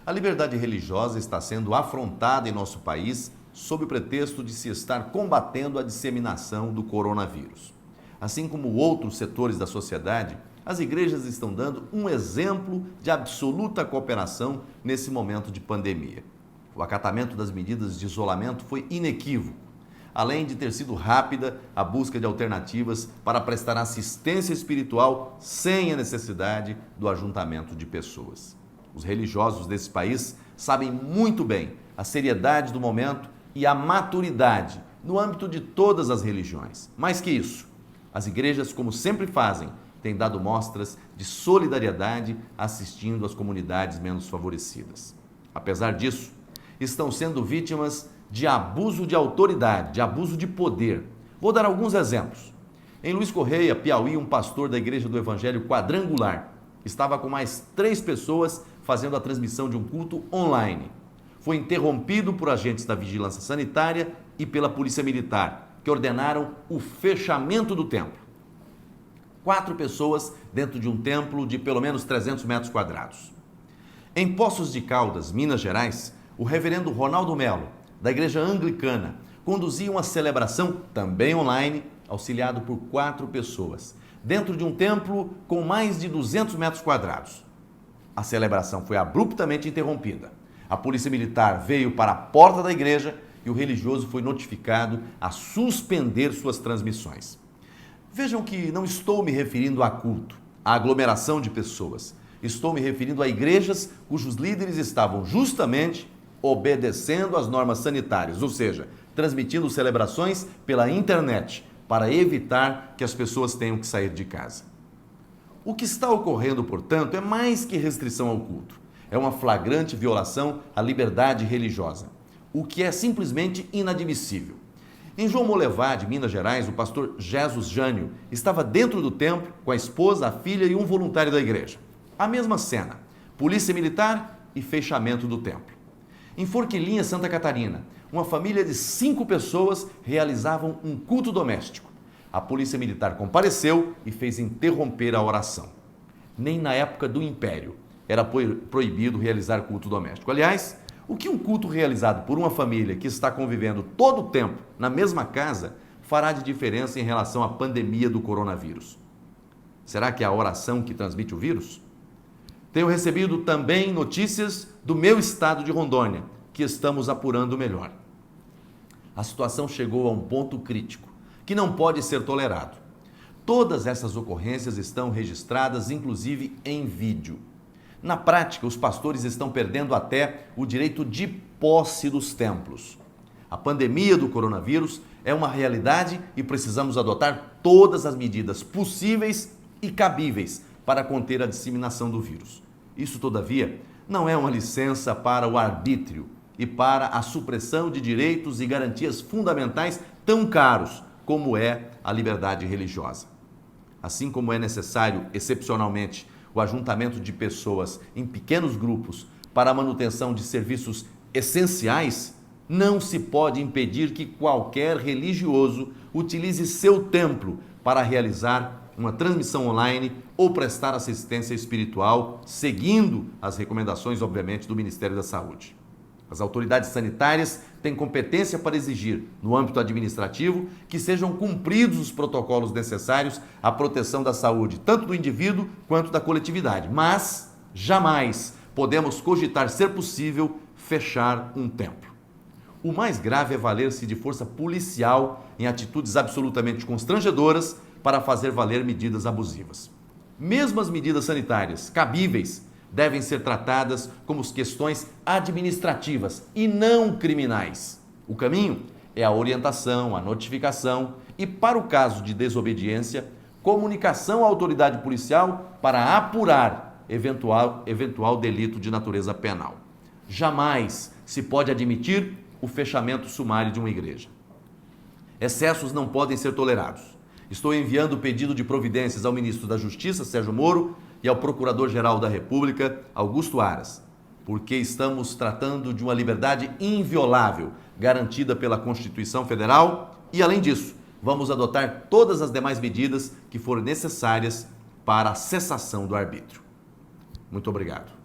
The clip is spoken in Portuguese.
A liberdade religiosa está sendo afrontada em nosso país sob o pretexto de se estar combatendo a disseminação do coronavírus. Assim como outros setores da sociedade, as igrejas estão dando um exemplo de absoluta cooperação nesse momento de pandemia. O acatamento das medidas de isolamento foi inequívoco, além de ter sido rápida a busca de alternativas para prestar assistência espiritual sem a necessidade do ajuntamento de pessoas. Os religiosos desse país sabem muito bem a seriedade do momento e a maturidade no âmbito de todas as religiões. Mais que isso, as igrejas, como sempre fazem, têm dado mostras de solidariedade assistindo às comunidades menos favorecidas. Apesar disso, estão sendo vítimas de abuso de autoridade, de abuso de poder. Vou dar alguns exemplos. Em Luiz Correia, Piauí, um pastor da Igreja do Evangelho Quadrangular estava com mais 3 pessoas fazendo a transmissão de um culto online. Foi interrompido por agentes da Vigilância Sanitária e pela Polícia Militar, que ordenaram o fechamento do templo. 4 pessoas dentro de um templo de pelo menos 300 metros quadrados. Em Poços de Caldas, Minas Gerais, o reverendo Ronaldo Melo, da Igreja Anglicana, conduzia uma celebração, também online, auxiliado por 4 pessoas, dentro de um templo com mais de 200 metros quadrados. A celebração foi abruptamente interrompida. A polícia militar veio para a porta da igreja e o religioso foi notificado a suspender suas transmissões. Vejam que não estou me referindo a culto, a aglomeração de pessoas. Estou me referindo a igrejas cujos líderes estavam justamente obedecendo às normas sanitárias, ou seja, transmitindo celebrações pela internet para evitar que as pessoas tenham que sair de casa. O que está ocorrendo, portanto, é mais que restrição ao culto. É uma flagrante violação à liberdade religiosa, o que é simplesmente inadmissível. Em João Molevade, Minas Gerais, o pastor Jesus Jânio estava dentro do templo com a esposa, a filha e um voluntário da igreja. A mesma cena, polícia militar e fechamento do templo. Em Forquilinha, Santa Catarina, uma família de 5 pessoas realizavam um culto doméstico. A polícia militar compareceu e fez interromper a oração. Nem na época do Império era proibido realizar culto doméstico. Aliás, o que um culto realizado por uma família que está convivendo todo o tempo na mesma casa fará de diferença em relação à pandemia do coronavírus? Será que é a oração que transmite o vírus? Tenho recebido também notícias do meu estado de Rondônia, que estamos apurando melhor. A situação chegou a um ponto crítico, que não pode ser tolerado. Todas essas ocorrências estão registradas, inclusive em vídeo. Na prática, os pastores estão perdendo até o direito de posse dos templos. A pandemia do coronavírus é uma realidade e precisamos adotar todas as medidas possíveis e cabíveis para conter a disseminação do vírus. Isso, todavia, não é uma licença para o arbítrio e para a supressão de direitos e garantias fundamentais tão caros como é a liberdade religiosa. Assim como é necessário, excepcionalmente, o ajuntamento de pessoas em pequenos grupos para a manutenção de serviços essenciais, não se pode impedir que qualquer religioso utilize seu templo para realizar uma transmissão online ou prestar assistência espiritual, seguindo as recomendações, obviamente, do Ministério da Saúde. As autoridades sanitárias têm competência para exigir, no âmbito administrativo, que sejam cumpridos os protocolos necessários à proteção da saúde, tanto do indivíduo quanto da coletividade. Mas jamais podemos cogitar ser possível fechar um templo. O mais grave é valer-se de força policial em atitudes absolutamente constrangedoras para fazer valer medidas abusivas. Mesmo as medidas sanitárias cabíveis devem ser tratadas como questões administrativas e não criminais. O caminho é a orientação, a notificação e, para o caso de desobediência, comunicação à autoridade policial para apurar eventual delito de natureza penal. Jamais se pode admitir o fechamento sumário de uma igreja. Excessos não podem ser tolerados. Estou enviando o pedido de providências ao ministro da Justiça, Sérgio Moro, e ao Procurador-Geral da República, Augusto Aras, porque estamos tratando de uma liberdade inviolável, garantida pela Constituição Federal e, além disso, vamos adotar todas as demais medidas que forem necessárias para a cessação do arbítrio. Muito obrigado.